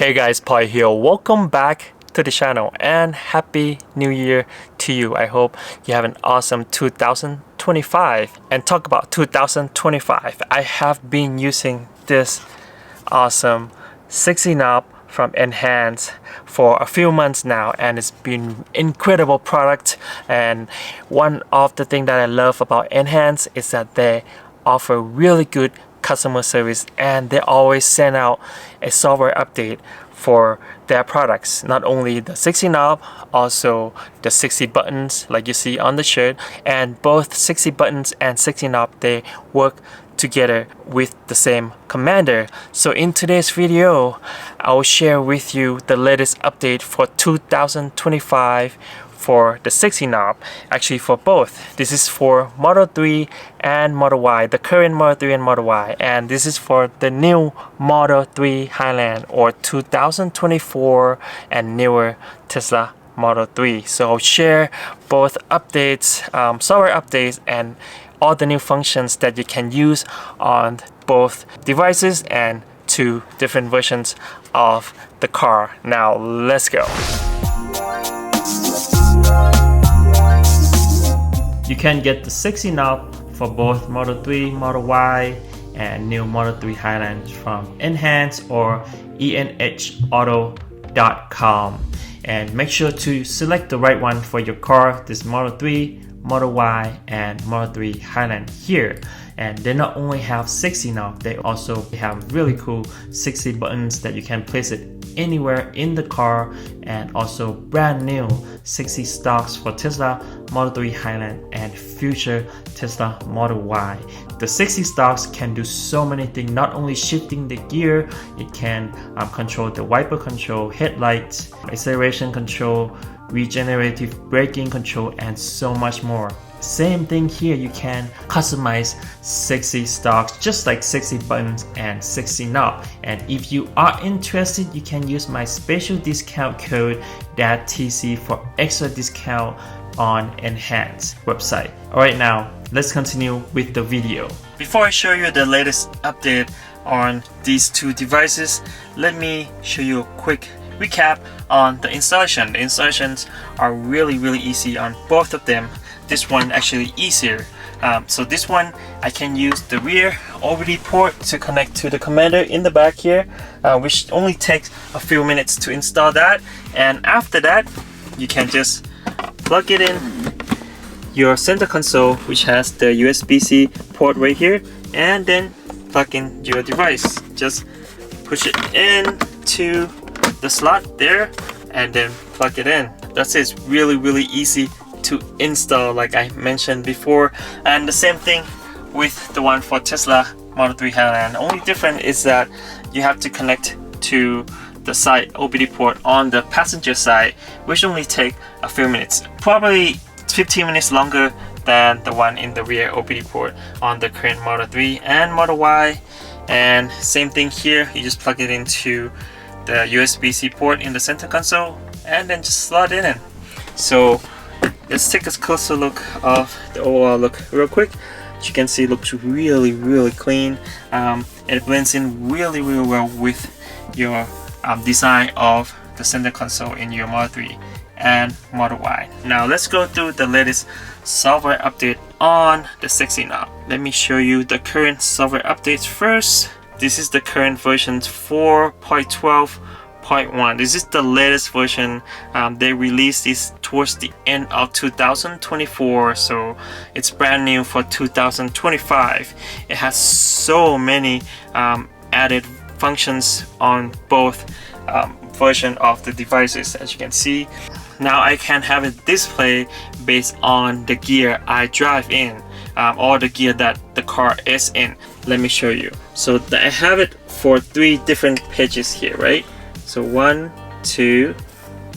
Hey guys, Pai here. Welcome back to the channel and Happy New Year to you. I hope you have an awesome 2025. And talk about 2025. I have been using this awesome 60 knob from Enhance for a few months now, and it's been incredible product. And one of the things that I love about Enhance is that they offer really good customer service, and they always send out a software update for their products. Not only the 60 knob, also the 60 buttons like you see on the shirt, and both 60 buttons and 60 knob, they work together with the same commander. So in today's video, I'll share with you the latest update for 2025 for the 60 knob, actually for both. This is for Model 3 and Model Y, the current Model 3 and Model Y, and this is for the new Model 3 Highland or 2024 and newer Tesla Model 3. So I'll share both updates, software updates, and all the new functions that you can use on both devices and two different versions of the car. Now let's go. You can get the 60 knob for both Model 3, Model Y, and new Model 3 Highland from Enhance or enhauto.com. And make sure to select the right one for your car. This Model 3, Model Y, and Model 3 Highland here. And they not only have 60 knob, they also have really cool 60 buttons that you can place it anywhere in the car, and also brand new 60 stocks for Tesla Model 3 Highland and future Tesla Model Y. The 60 stocks can do so many things, not only shifting the gear, it can control the wiper control, headlights, acceleration control, regenerative braking control, and so much more. Same thing here, you can customize 60 stocks just like 60 buttons and 60 knob. And if you are interested, you can use my special discount code TC for extra discount on Enhance website. Alright, now let's continue with the video. Before I show you the latest update on these two devices, let me show you a quick recap on the installation. The installations are really easy on both of them. This one actually easier. So this one I can use the rear OBD port to connect to the commander in the back here, which only takes a few minutes to install that. And after that, you can just plug it in your center console, which has the USB-C port right here, and then plug in your device. Just push it into the slot there and then plug it in. That's it. It's really easy to install, like I mentioned before. And the same thing with the one for Tesla Model 3 Highland. The only difference is that you have to connect to the side OBD port on the passenger side, which only take a few minutes, probably 15 minutes longer than the one in the rear OBD port on the current Model 3 and Model Y. And same thing here, you just plug it into the USB-C port in the center console and then just slot it in. So let's take a closer look of the overall look real quick. As you can see, it looks really clean. It blends in really well with your design of the center console in your Model 3 and Model Y. Now let's go through the latest software update on the 60 knob. Let me show you the current software updates first. This is the current version 4.12.1. This is the latest version. They released this towards the end of 2024, so it's brand new for 2025. It has so many added functions on both version of the devices, as you can see. Now I can have it display based on the gear I drive in, or the gear that the car is in. Let me show you. So I have it for 3 different pages here, right? So 1, 2,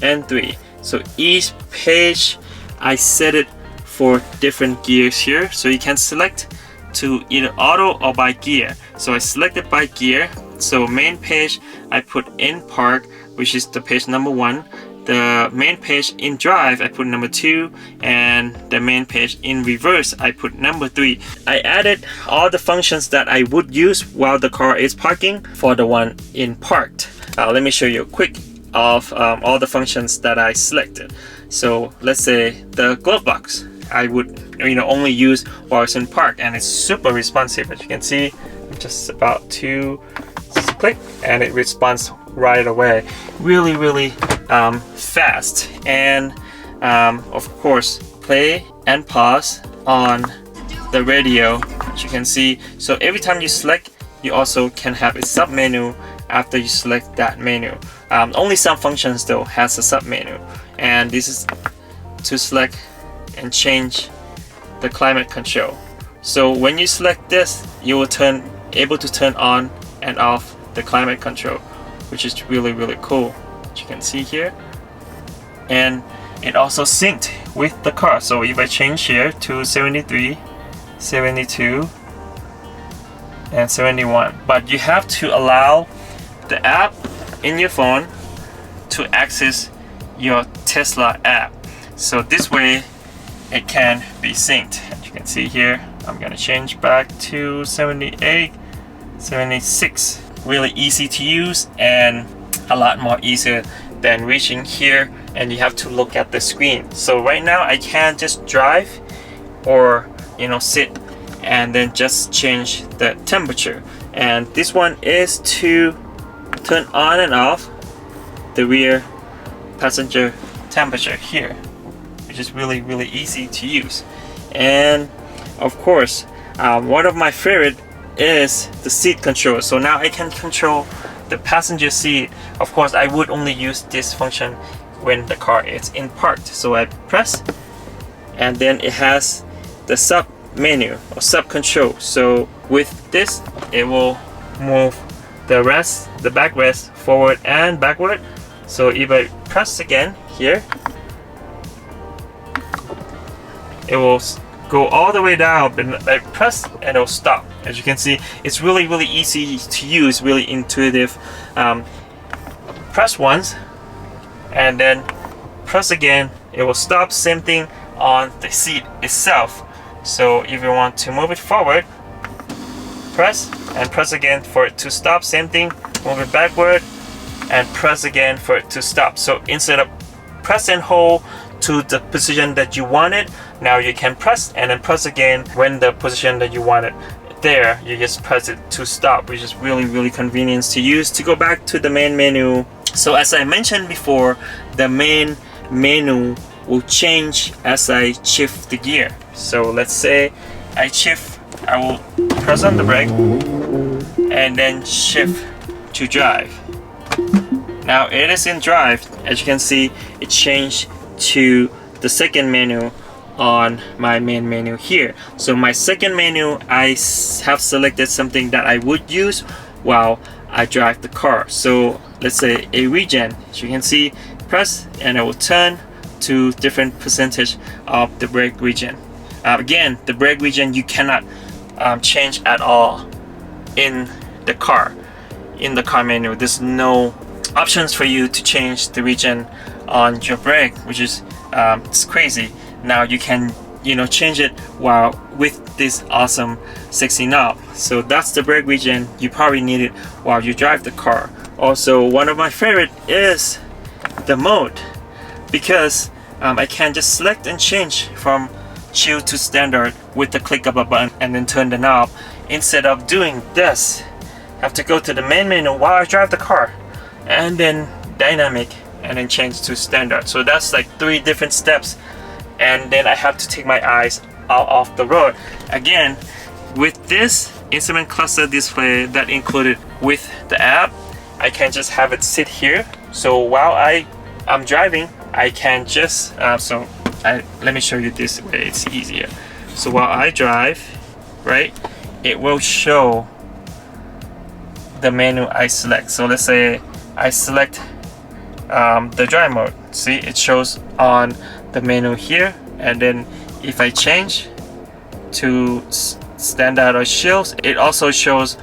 and 3. So each page I set it for different gears here. So you can select to either auto or by gear. So I selected by gear. So main page I put in park, which is the page number 1. The main page in drive I put number 2, and the main page in reverse I put number 3. I added all the functions that I would use while the car is parking for the one in parked. Let me show you a quick of all the functions that I selected. So let's say the glove box, I would only use while it's in park, and it's super responsive. As you can see, I'm just about to click and it responds right away. Really fast. And of course, play and pause on the radio, as you can see. So every time you select, you also can have a sub menu after you select that menu. Only some functions though has a sub menu, and this is to select and change the climate control. So when you select this, you will able to turn on and off the climate control, which is really cool, as you can see here. And it also synced with the car. So if I change here to 73, 72 and 71, but you have to allow the app in your phone to access your Tesla app, so this way it can be synced. As you can see here, I'm gonna change back to 78, 76. Really easy to use and a lot more easier than reaching here and you have to look at the screen. So right now I can just drive or sit and then just change the temperature. And this one is to turn on and off the rear passenger temperature here, which is really easy to use. And of course, one of my favorite is the seat control. So now I can control the passenger seat. Of course, I would only use this function when the car is in parked. So I press, and then it has the sub menu or sub control. So with this, it will move the backrest forward and backward. So if I press again here, it will go all the way down, and I press and it will stop. As you can see, it's really easy to use, really intuitive. Press once and then press again, it will stop. Same thing on the seat itself. So if you want to move it forward, press and press again for it to stop. Same thing, move it backward and press again for it to stop. So instead of press and hold to the position that you wanted, now you can press and then press again when the position that you wanted. There, you just press it to stop, which is really convenient to use. To go back to the main menu, so as I mentioned before, the main menu will change as I shift the gear. So let's say I shift, I will press on the brake and then shift to drive. Now it is in drive. As you can see, it changed to the second menu on my main menu here. So my second menu, I have selected something that I would use while I drive the car. So let's say a regen. As you can see, press and it will turn to different percentage of the brake regen. Again, the brake regen you cannot change at all in the car menu. There's no options for you to change the regen on your brake, which is it's crazy. Now you can change it while with this awesome sexy knob. So that's the brake regen. You probably need it while you drive the car. Also, one of my favorite is the mode, because I can just select and change from chill to standard with the click of a button and then turn the knob. Instead of doing this, I have to go to the main menu while I drive the car and then dynamic and then change to standard. So that's like 3 different steps, and then I have to take my eyes out of the road. Again, with this instrument cluster display that included with the app, I can just have it sit here. So while I'm driving, I can just let me show you this way, it's easier. So while I drive, right, it will show the menu I select. So let's say I select the drive mode. See, it shows on the menu here, and then if I change to standard or shields, it also shows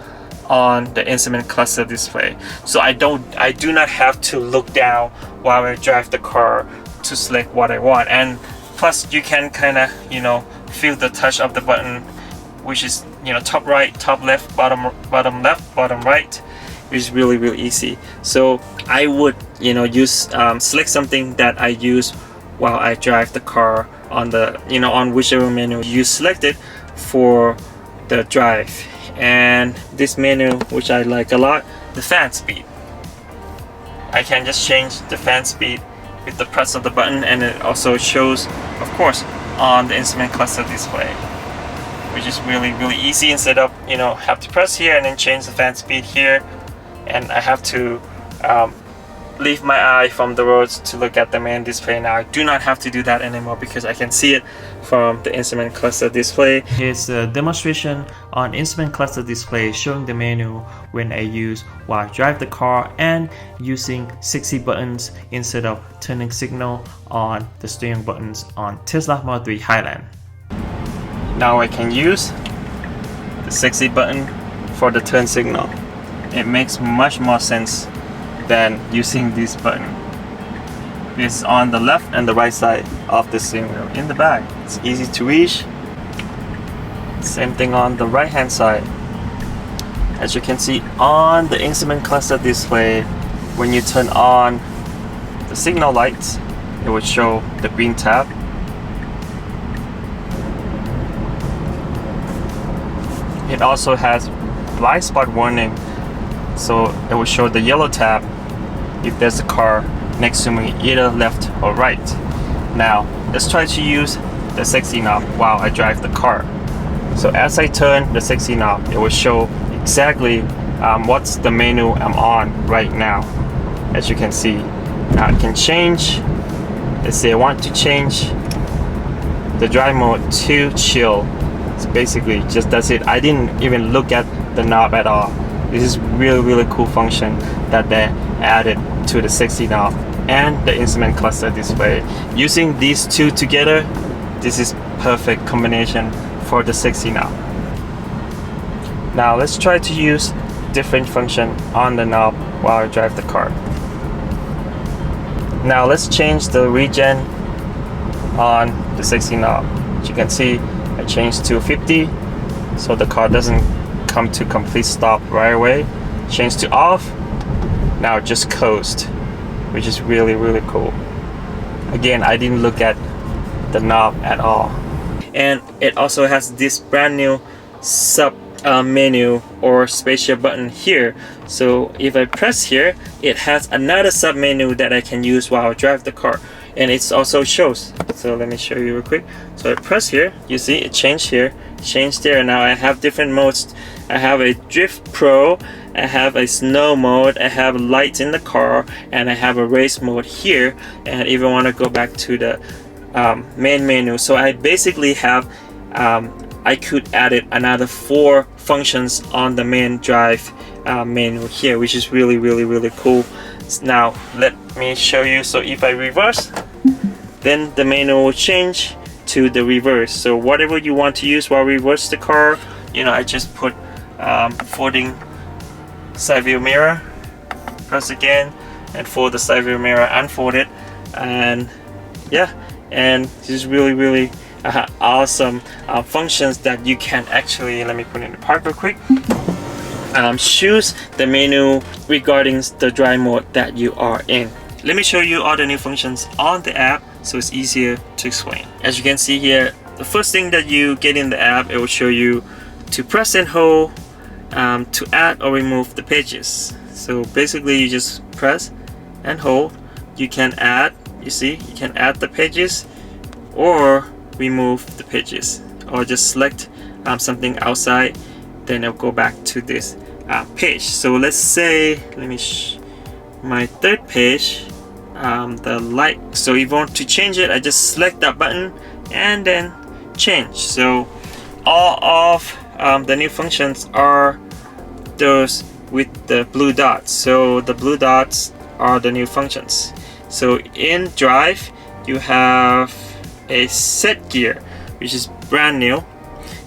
on the instrument cluster display. So I do not have to look down while I drive the car to select what I want. And plus you can kind of feel the touch of the button, which is top right, top left, bottom left, bottom right, which is really easy. So I would use select something that I use while I drive the car on the on whichever menu you selected for the drive. And this menu, which I like a lot, the fan speed. I can just change the fan speed with the press of the button, and it also shows, of course, on the instrument cluster display, which is really easy. Instead of have to press here and then change the fan speed here, and I have to leave my eye from the roads to look at the main display. Now I do not have to do that anymore because I can see it from the instrument cluster display. Here's a demonstration on instrument cluster display showing the menu when I use while I drive the car and using 60 buttons instead of turning signal on the steering buttons on Tesla Model 3 Highland. Now I can use the 60 button for the turn signal. It makes much more sense than using this button. It's on the left and the right side of the steering wheel. In the back, it's easy to reach. Same thing on the right hand side. As you can see on the instrument cluster display, when you turn on the signal lights, it will show the green tab. It also has blind spot warning, so it will show the yellow tab if there's a car next to me, either left or right. Now let's try to use the 60 knob while I drive the car. So as I turn the 60 knob, it will show exactly what's the menu I'm on right now. As you can see, now I can change. Let's say I want to change the drive mode to chill. So basically just that's it. I didn't even look at the knob at all. This is really cool function that they added to the 60 knob and the instrument cluster display. Using these two together, this is perfect combination for the 60 knob. Now let's try to use different function on the knob while I drive the car. Now let's change the regen on the 60 knob. As you can see, I changed to 50 so the car doesn't come to complete stop right away. Change to off. Now just coast, which is really cool. Again, I didn't look at the knob at all. And it also has this brand new sub menu or spatial button here. So if I press here, it has another sub menu that I can use while I drive the car, and it also shows. So let me show you real quick. So I press here, you see it changed here, changed there. Now I have different modes. I have a drift pro, I have a snow mode, I have lights in the car, and I have a race mode here. And if I want to go back to the main menu, so I basically have I could add it another 4 functions on the main drive menu here, which is really cool. Now let me show you. So if I reverse, then the menu will change to the reverse. So whatever you want to use while reverse the car, I just put folding side view mirror, press again, and for the side view mirror, unfold it, and yeah, and this is really awesome functions that you can actually, let me put it in the park real quick, choose the menu regarding the drive mode that you are in. Let me show you all the new functions on the app so it's easier to explain. As you can see here, the first thing that you get in the app, it will show you to press and hold to add or remove the pages. So basically you just press and hold. You can add, you see, you can add the pages or remove the pages, or just select something outside, then it'll go back to this page. So let's say, let me my third page, the light. So if you want to change it, I just select that button and then change. So all of the new functions are those with the blue dots. So the blue dots are the new functions. So in drive you have a set gear, which is brand new.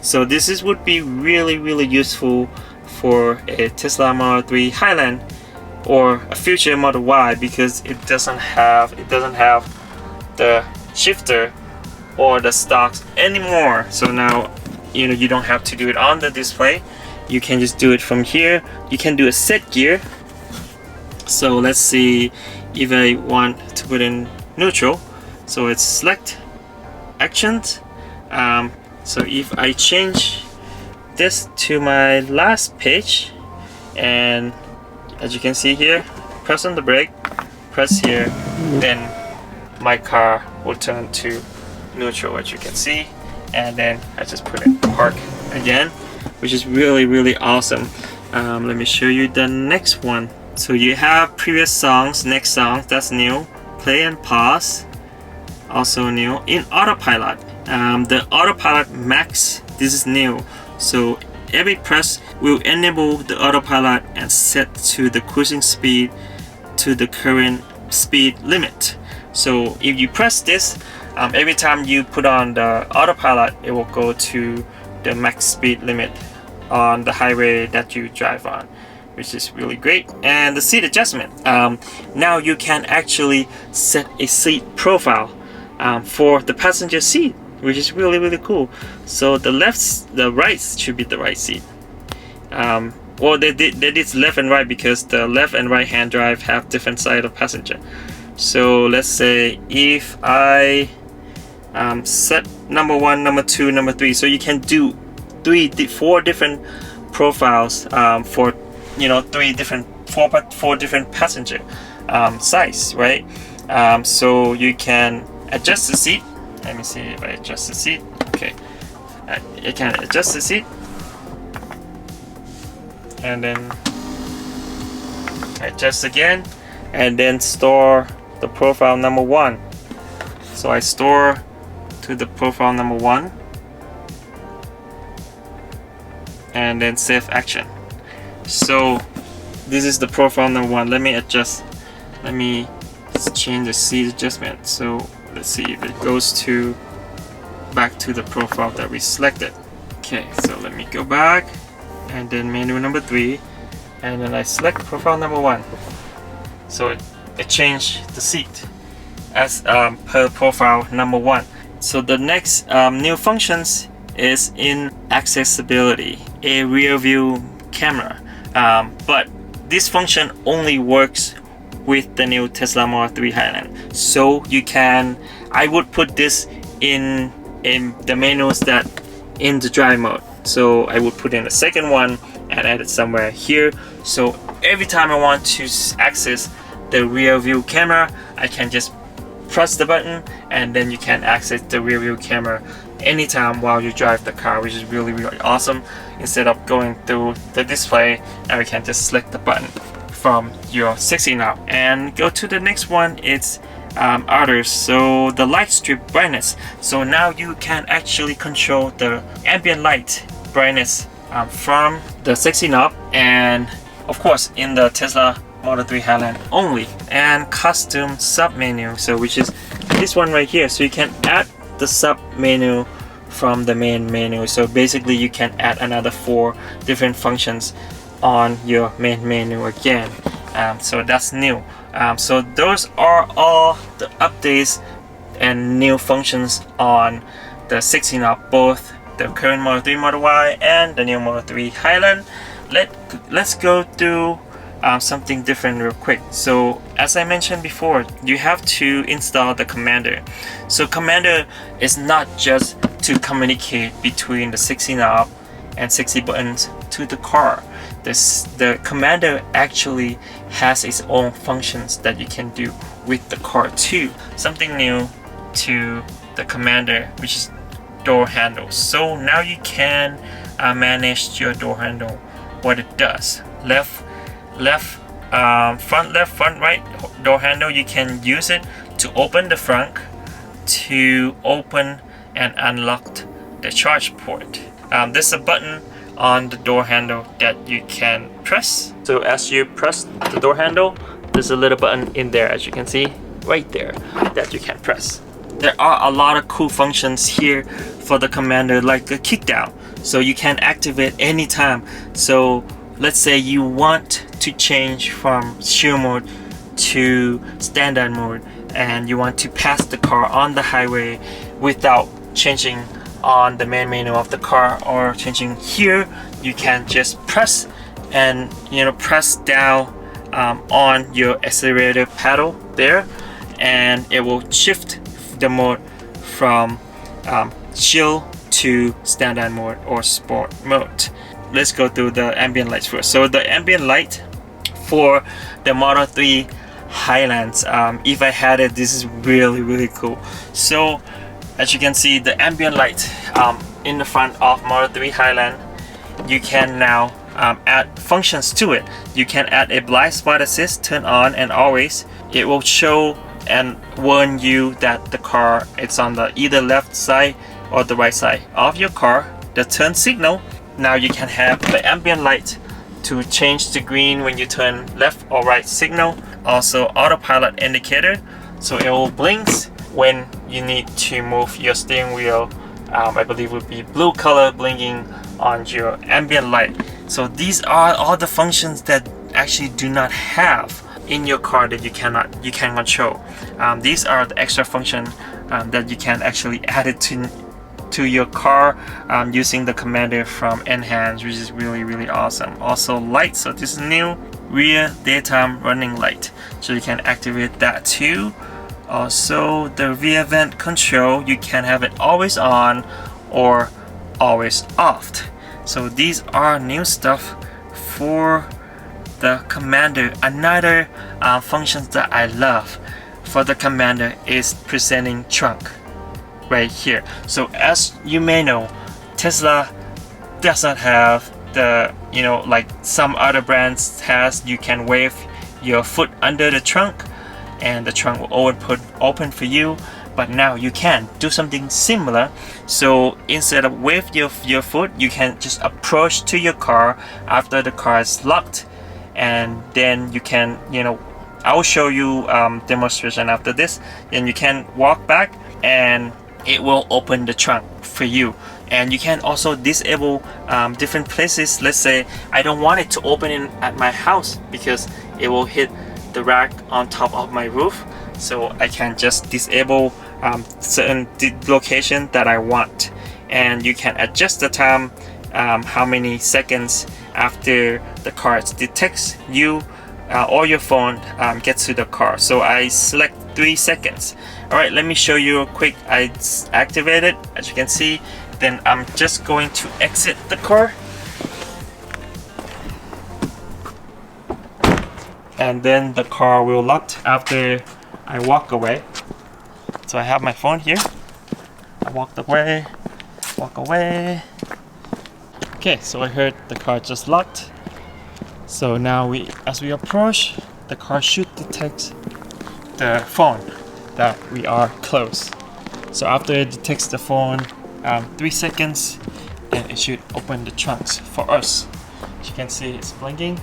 So this would be really useful for a Tesla Model 3 Highland or a future Model Y, because it doesn't have the shifter or the stocks anymore. So now you don't have to do it on the display. You can just do it from here. You can do a set gear So let's see if I want to put in neutral. So it's select actions. So if I change this to my last page, and as you can see here, press on the brake, press here, then my car will turn to neutral, as you can see, and then I just put it park again, which is really awesome. Let me show you the next one. So you have previous songs, next song, that's new, play and pause, also new. In autopilot, the autopilot max, this is new, so every press will enable the autopilot and set to the cruising speed to the current speed limit. So if you press this, every time you put on the autopilot, it will go to the max speed limit on the highway that you drive on, which is really great. And the seat adjustment, now you can actually set a seat profile for the passenger seat, which is really cool. So the right should be the right seat. Well, they did left and right because the left and right hand drive have different side of passenger. So let's say if I set number 1, number 2, number 3, so you can do 4 different profiles for, you know, 4 different passenger size, right? So you can adjust the seat. Let me see if I adjust the seat. Okay, you can adjust the seat, and then adjust again, and then store the profile number 1. So I store to the profile number 1, and then save action. So this is the profile number 1. Let me adjust. Let me change the seat adjustment. So let's see if it goes to back to the profile that we selected. Okay, so let me go back, and then menu number 3, and then I select profile number 1. So it changed the seat as per profile number 1. So the next new functions is in accessibility, a rear view camera, but this function only works with the new Tesla Model 3 Highland. So you can, I would put this in the menus that in the drive mode. So I would put in the second one and add it somewhere here. So every time I want to access the rear view camera, I can just press the button, and then you can access the rear view camera anytime while you drive the car, which is really awesome. Instead of going through the display, now we can just select the button from your S3XY Knob. And go to the next one, it's others. So the light strip brightness, so now you can actually control the ambient light brightness from the S3XY Knob, and of course in the Tesla Model 3 Highland only. And custom sub menu, so which is this one right here. So you can add the sub menu from the main menu. So basically you can add another 4 different functions on your main menu again. So that's new. So those are all the updates and new functions on the S3XY Knob, both the current Model 3 Model Y and the new Model 3 Highland. Let's go through something different real quick. So as I mentioned before, you have to install the commander. So commander is not just to communicate between the S3XY Knob and S3XY buttons to the car. The commander actually has its own functions that you can do with the car too. Something new to the commander, which is door handle. So now you can manage your door handle, what it does. Front right door handle, you can use it to open the front, to open and unlock the charge port. There's a button on the door handle that you can press. So as you press the door handle, there's a little button in there, as you can see right there, that you can press. There are a lot of cool functions here for the commander, like a kick down, so you can activate anytime. So let's say you want to change from shoe mode to standard mode, and you want to pass the car on the highway without changing on the main menu of the car or changing here. You can just press and press down on your accelerator pedal there, and it will shift the mode from chill to standard mode or sport mode. Let's go through the ambient lights first. So the ambient light for the Model 3 Highlands, if I had it, this is really cool. So as you can see, the ambient light in the front of Model 3 Highland, you can now add functions to it. You can add a blind spot assist, turn on, and always it will show and warn you that the car is on the either left side or the right side of your car. The turn signal, now you can have the ambient light to change the green when you turn left or right signal. Also autopilot indicator, so it will blink when you need to move your steering wheel. I believe would be blue color blinking on your ambient light. So these are all the functions that actually do not have in your car that you can control. These are the extra function that you can actually add it to your car using the commander from Enhance, which is really awesome. Also light, so this is new rear daytime running light, so you can activate that too. Also the rear vent control, you can have it always on or always off. So these are new stuff for the commander. Another functions that I love for the commander is presenting trunk right here. So as you may know, Tesla does not have the, like some other brands has, you can wave your foot under the trunk and the trunk will open for you. But now you can do something similar. So instead of wave your foot, you can just approach to your car after the car is locked, and then you can, I will show you demonstration after this, and you can walk back and it will open the trunk for you. And you can also disable different places. Let's say I don't want it to open in at my house because it will hit the rack on top of my roof, so I can just disable certain location that I want. And you can adjust the time, how many seconds after the car detects you or your phone gets to the car. So I select 3 seconds. Alright, let me show you a quick. I activate it, as you can see. Then I'm just going to exit the car, and then the car will lock after I walk away. So I have my phone here. I walk away. Okay, so I heard the car just locked. So now as we approach, the car should detect the phone that we are close. So after it detects the phone, 3 seconds, and it should open the trunks for us. As you can see, it's blinking.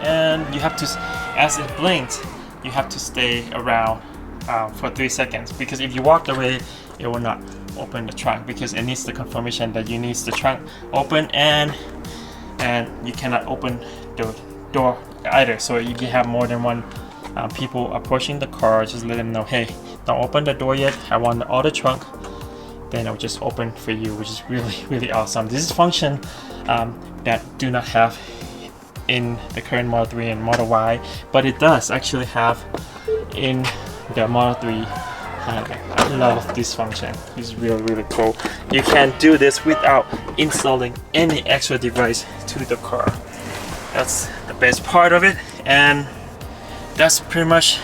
And you have to, as it blinks, you have to stay around for 3 seconds, because if you walk away, it will not open the trunk, because it needs the confirmation that you need the trunk open, and you cannot open the door either. So if you have more than one people approaching the car, just let them know, hey, don't open the door yet, I want all the trunk. Then it will just open for you, which is really awesome. This is a function that do not have in the current Model 3 and Model Y, but it does actually have in the Model 3. I love this function. It's really cool. You can do this without installing any extra device to the car. That's the best part of it, and that's pretty much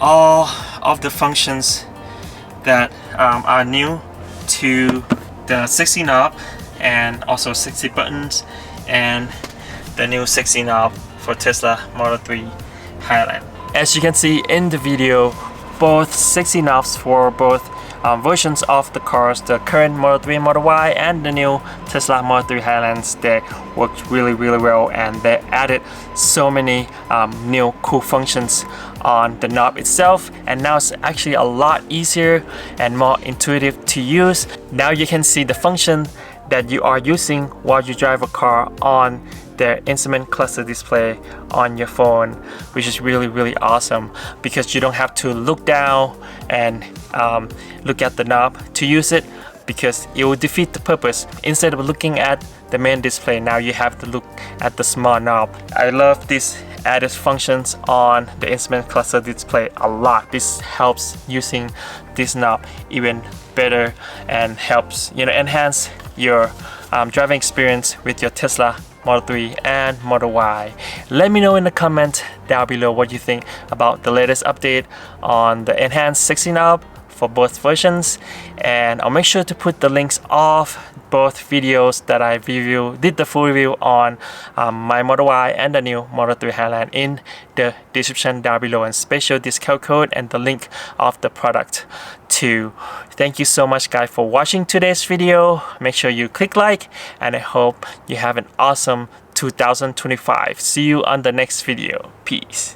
all of the functions that are new to the 60 knob, and also 60 buttons, and the new 60 knob for Tesla Model 3 Highland. As you can see in the video, both 60 knobs for both versions of the cars, the current Model 3 and Model Y and the new Tesla Model 3 Highlands, they worked really well, and they added so many new cool functions on the knob itself, and now it's actually a lot easier and more intuitive to use. Now you can see the function that you are using while you drive a car on the instrument cluster display on your phone, which is really awesome, because you don't have to look down and look at the knob to use it, because it will defeat the purpose. Instead of looking at the main display, now you have to look at the small knob. I love this added functions on the instrument cluster display a lot. This helps using this knob even better and helps enhance your driving experience with your Tesla Model 3 and Model Y. Let me know in the comment down below what you think about the latest update on the enhanced 60 knob for both versions, and I'll make sure to put the links of both videos that I did the full review on my Model Y and the new Model 3 Highland in the description down below, and special discount code and the link of the product too. Thank you so much guys for watching today's video. Make sure you click like, and I hope you have an awesome 2025. See you on the next video. Peace.